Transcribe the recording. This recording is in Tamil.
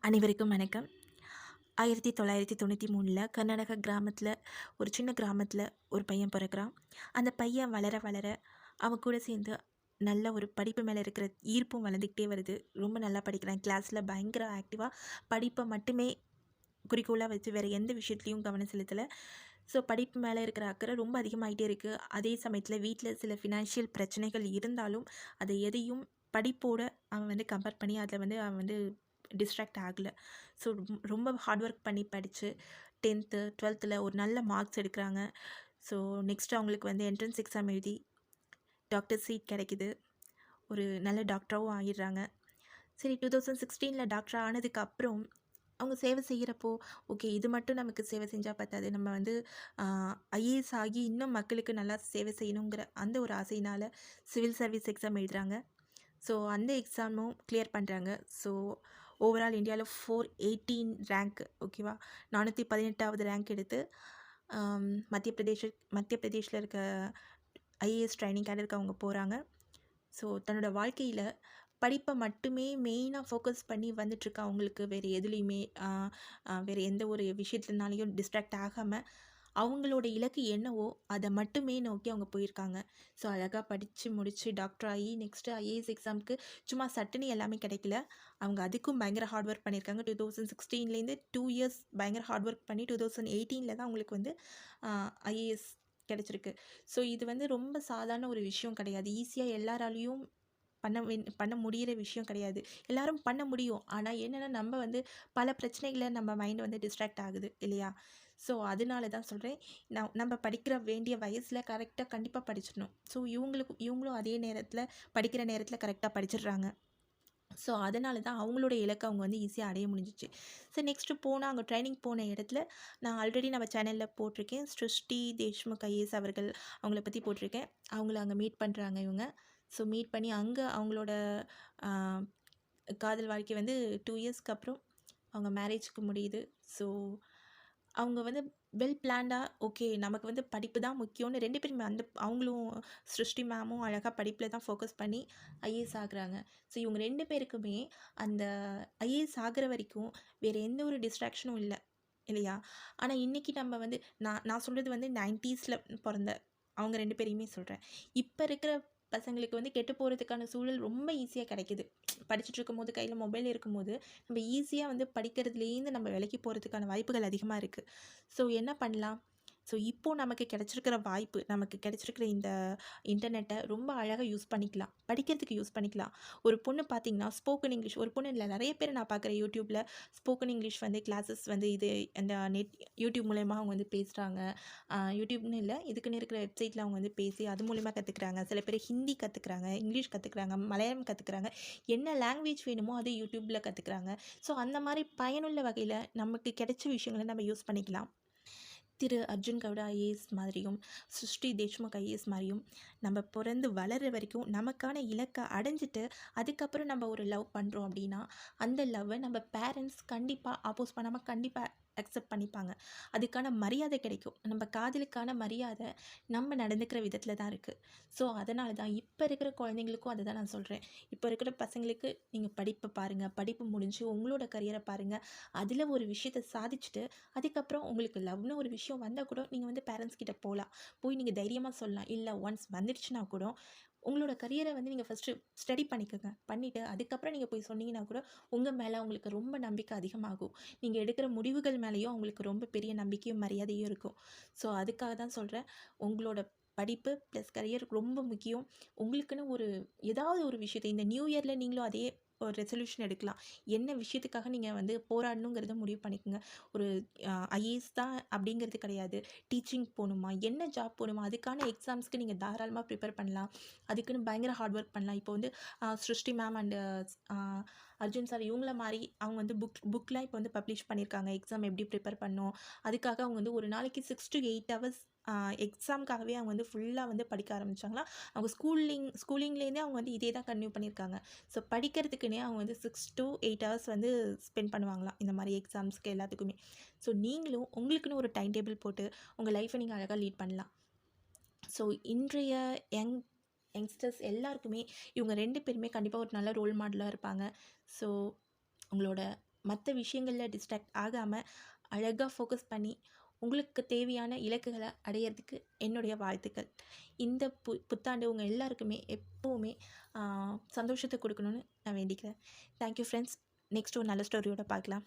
அனைவருக்கும் வணக்கம். 1993 கர்நாடகா கிராமத்தில் ஒரு சின்ன கிராமத்தில் ஒரு பையன் பிறக்கிறான். அந்த பையன் வளர வளர அவன் கூட சேர்ந்து நல்ல ஒரு படிப்பு மேலே இருக்கிற ஈர்ப்பும் வளர்ந்துக்கிட்டே வருது. ரொம்ப நல்லா படிக்கிறான். கிளாஸில் பயங்கர ஆக்டிவாக படிப்பை மட்டுமே குறிக்கோளாக வச்சு வேறு எந்த விஷயத்துலையும் கவனம் செலுத்தலை. ஸோ படிப்பு மேலே இருக்கிற அக்கறை ரொம்ப அதிகமாகிட்டே இருக்குது. அதே சமயத்தில் வீட்டில் சில ஃபினான்ஷியல் பிரச்சனைகள் இருந்தாலும் அதை எதையும் படிப்போடு அவன் கம்பேர் பண்ணி அதில் அவன் டிஸ்ட்ராக்ட் ஆகலை. ஸோ ரொம்ப ஹார்ட் ஒர்க் பண்ணி படித்து 10th 12th ஒரு நல்ல மார்க்ஸ் எடுக்கிறாங்க. ஸோ நெக்ஸ்ட் அவங்களுக்கு என்ட்ரன்ஸ் எக்ஸாம் எழுதி டாக்டர் சீட் கிடைக்குது. ஒரு நல்ல டாக்டராகவும் ஆகிடுறாங்க. சரி, 2016 டாக்டர் ஆனதுக்கப்புறம் அவங்க சேவை செய்கிறப்போ, ஓகே, இது மட்டும் நமக்கு சேவை செஞ்சால் பத்தாது, நம்ம ஐஏஎஸ் ஆகி இன்னும் மக்களுக்கு நல்லா சேவை செய்யணுங்கிற அந்த ஒரு ஆசையினால் சிவில் சர்வீஸ் எக்ஸாம் எழுதுகிறாங்க. ஸோ அந்த எக்ஸாமும் கிளியர் பண்ணுறாங்க. ஸோ ஓவரால் இந்தியாவில் 418 ரேங்க், ஓகேவா, 418வது ரேங்க் எடுத்து மத்திய பிரதேஷில் இருக்க ஐஏஎஸ் ட்ரைனிங் கேடருக்கு அவங்க போகிறாங்க. ஸோ தன்னோட வாழ்க்கையில் படிப்பை மட்டுமே மெயினாக ஃபோக்கஸ் பண்ணி வந்துட்டுருக்க அவங்களுக்கு வேறு எதுலேயுமே வேறு எந்த ஒரு விஷயத்துனாலையும் டிஸ்ட்ராக்ட் ஆகாமல் அவங்களோட இலக்கு என்னவோ அதை மட்டுமே நோக்கி அவங்க போயிருக்காங்க. ஸோ அழகாக படித்து முடித்து டாக்டர் ஆகி நெக்ஸ்ட்டு ஐஏஎஸ் எக்ஸாமுக்கு சும்மா சட்டுன்னு எல்லாமே கிடைக்கல. அவங்க அதுக்கும் பயங்கர ஹார்ட் ஒர்க் பண்ணியிருக்காங்க. 2016 2 இயர்ஸ் பயங்கர ஹார்ட் ஒர்க் பண்ணி 2018 தான் அவங்களுக்கு ஐஏஎஸ் கிடச்சிருக்கு. ஸோ இது ரொம்ப சாதாரண ஒரு விஷயம் கிடையாது. ஈஸியாக எல்லாராலையும் பண்ண முடிகிற விஷயம் கிடையாது. எல்லோரும் பண்ண முடியும். ஆனால் என்னென்னா நம்ம பல பிரச்சனைகளை நம்ம மைண்டு டிஸ்ட்ராக்ட் ஆகுது இல்லையா? ஸோ அதனால தான் சொல்கிறேன், நம்ம படிக்கிற வேண்டிய வயசில் கரெக்டாக கண்டிப்பாக படிச்சிடணும். ஸோ இவங்களும் அதே நேரத்தில் படிக்கிற நேரத்தில் கரெக்டாக படிச்சிடுறாங்க. ஸோ அதனால தான் அவங்களோட இலக்கை அவங்க ஈஸியாக அடைய முடிஞ்சிச்சு. ஸோ நெக்ஸ்ட்டு போனால் அங்கே ட்ரைனிங் போன இடத்துல நான் ஆல்ரெடி நம்ம சேனலில் போட்டிருக்கேன். ஸ்ருஷ்டி தேஷ்முக் ஐஏஎஸ் அவர்கள் அவங்கள பற்றி போட்டிருக்கேன். அவங்கள அங்கே மீட் பண்ணுறாங்க இவங்க. ஸோ மீட் பண்ணி அங்கே அவங்களோட காதல் வாழ்க்கை 2 இயர்ஸ்க்கு அப்புறம் அவங்க மேரேஜுக்கு முடியுது. ஸோ அவங்க வெல் பிளான்டாக, ஓகே, நமக்கு படிப்பு தான் முக்கியம்னு 2 பேருமே அவங்களும் ஸ்ருஷ்டி மேமும் அழகாக படிப்பில் தான் ஃபோக்கஸ் பண்ணி ஐஏஎஸ் ஆகுறாங்க. ஸோ இவங்க 2 பேருக்குமே அந்த ஐஏஎஸ் ஆகிற வரைக்கும் வேறு எந்த ஒரு டிஸ்ட்ராக்ஷனும் இல்லை இல்லையா? ஆனால் இன்றைக்கி நம்ம நான் சொல்கிறது 90s பிறந்த அவங்க 2 பேரையுமே சொல்கிறேன். இப்போ இருக்கிற பசங்களுக்கு கெட்டு போகிறதுக்கான சூழல் ரொம்ப ஈஸியாக கிடைக்கிது. படிச்சுட்டு இருக்கும்போது கையில் மொபைல் இருக்கும்போது நம்ம ஈஸியாக படிக்கிறதுலேருந்து நம்ம விலைக்கு போகிறதுக்கான வாய்ப்புகள் அதிகமாக இருக்குது. ஸோ என்ன பண்ணலாம்? ஸோ இப்போது நமக்கு கிடச்சிருக்கிற வாய்ப்பு, நமக்கு கிடச்சிருக்கிற இந்த இன்டர்நெட்டை ரொம்ப அழகாக யூஸ் பண்ணிக்கலாம், படிக்கிறதுக்கு யூஸ் பண்ணிக்கலாம். ஒரு பொண்ணு பார்த்திங்கன்னா ஸ்போக்கன் இங்கிலீஷ், ஒரு பொண்ணு இல்லை, நிறைய பேர் நான் பார்க்குறேன் யூடியூப்பில் ஸ்போக்கன் இங்கிலீஷ் கிளாஸஸ் இது அந்த யூடியூப் மூலயமா அவங்க பேசுகிறாங்க. யூடியூப்னு இல்லை, இதுக்குன்னு இருக்கிற வெப்சைட்டில் அவங்க பேசி அது மூலிமா கற்றுக்குறாங்க. சில பேர் ஹிந்தி கற்றுக்குறாங்க, இங்கிலீஷ் கற்றுக்குறாங்க, மலையாளம் கற்றுக்குறாங்க. என்ன லாங்குவேஜ் வேணுமோ அது யூடியூப்பில் கற்றுக்குறாங்க. ஸோ அந்த மாதிரி பயனுள்ள வகையில் நமக்கு கிடைச்ச விஷயங்களை நம்ம யூஸ் பண்ணிக்கலாம். திரு அர்ஜுன் கவுடா ஐஏஎஸ் மாதிரியும் ஸ்ருஷ்டி தேஷ்முக் ஐஏஎஸ் மாதிரியும் நம்ம பிறந்து வளர்கிற வரைக்கும் நமக்கான இலக்கை அடைஞ்சிட்டு அதுக்கப்புறம் நம்ம ஒரு லவ் பண்ணுறோம் அப்படின்னா அந்த லவ்வை நம்ம பேரண்ட்ஸ் கண்டிப்பாக ஆப்போஸ் பண்ணாமல் கண்டிப்பாக அக்செப்ட் பண்ணிப்பாங்க. அதுக்கான மரியாதை கிடைக்கும். நம்ம காதலுக்கான மரியாதை நம்ம நடந்துக்கிற விதத்தில் தான் இருக்குது. ஸோ அதனால தான் இப்போ இருக்கிற குழந்தைங்களுக்கும் அதை தான் நான் சொல்கிறேன். இப்போ இருக்கிற பசங்களுக்கு நீங்கள் படிப்பை பாருங்கள், படிப்பு முடிஞ்சு உங்களோட கரியரை பாருங்கள், அதில் ஒரு விஷயத்தை சாதிச்சுட்டு அதுக்கப்புறம் உங்களுக்கு லவ்னு ஒரு விஷயம் வந்தால் கூட நீங்கள் பேரண்ட்ஸ் கிட்ட போகலாம். போய் நீங்கள் தைரியமாக சொல்லலாம். இல்லை ஒன்ஸ் வந்துடுச்சுன்னா கூட உங்களோட கரியரை நீங்கள் ஃபஸ்ட்டு ஸ்டடி பண்ணிக்கோங்க. பண்ணிவிட்டு அதுக்கப்புறம் நீங்கள் போய் சொன்னீங்கன்னா கூட உங்கள் மேலே உங்களுக்கு ரொம்ப நம்பிக்கை அதிகமாகும். நீங்கள் எடுக்கிற முடிவுகள் மேலேயும் அவங்களுக்கு ரொம்ப பெரிய நம்பிக்கையும் மரியாதையும் இருக்கும். ஸோ அதுக்காக தான் சொல்கிறேன், உங்களோட படிப்பு ப்ளஸ் கரியர் ரொம்ப முக்கியம். உங்களுக்குன்னு ஏதாவது ஒரு விஷயத்தை இந்த நியூ இயரில் நீங்களும் அதே ஒரு ரெசல்யூஷன் எடுக்கலாம். என்ன விஷயத்துக்காக நீங்கள் போராடணுங்கிறத முடிவு பண்ணிக்கோங்க. ஒரு ஐஏஎஸ் தான் அப்படிங்கிறது கிடையாது. டீச்சிங் போகணுமா, என்ன ஜாப் போகணுமா, அதுக்கான எக்ஸாம்ஸ்க்கு நீங்கள் தாராளமாக ப்ரிப்பேர் பண்ணலாம். அதுக்குன்னு பயங்கர ஹார்ட் ஒர்க் பண்ணலாம். இப்போ Srushti ma'am and Arjun sir இவங்கள மாதிரி அவங்க புக்லாம் இப்போ பப்ளிஷ் பண்ணியிருக்காங்க. எக்ஸாம் எப்படி ப்ரிப்பேர் பண்ணணும், அதுக்காக அவங்க ஒரு நாளைக்கு 6 to 8 hours எக்ஸாமுக்காகவே அவங்க ஃபுல்லாக படிக்க ஆரம்பித்தாங்களாம். அவங்க ஸ்கூலிங்லேருந்தே அவங்க இதே தான் கன்டினியூ பண்ணியிருக்காங்க. ஸோ படிக்கிறதுக்குன்னே அவங்க 6 to 8 hours ஸ்பெண்ட் பண்ணுவாங்களாம் இந்த மாதிரி எக்ஸாம்ஸ்க்கு எல்லாத்துக்குமே. ஸோ நீங்களும் உங்களுக்குன்னு ஒரு டைம் டேபிள் போட்டு உங்கள் லைஃப்பை நீங்கள் அழகாக லீட் பண்ணலாம். ஸோ இன்றைய யங்ஸ்டர்ஸ் எல்லாருக்குமே இவங்க 2 பேருமே கண்டிப்பாக ஒரு நல்ல ரோல் மாடலாக இருப்பாங்க. ஸோ உங்களோட மற்ற விஷயங்களில் டிஸ்ட்ராக்ட் ஆகாமல் அழகாக ஃபோக்கஸ் பண்ணி உங்களுக்கு தேவையான இலக்குகளை அடையிறதுக்கு என்னுடைய வாழ்த்துக்கள். இந்த புத்தாண்டு உங்கள் எல்லாருக்குமே எப்போவுமே சந்தோஷத்தை கொடுக்கணும்னு நான் வேண்டிக்கிறேன். Thank you friends. நெக்ஸ்ட் ஒரு நல்ல ஸ்டோரியோட பார்க்கலாம்.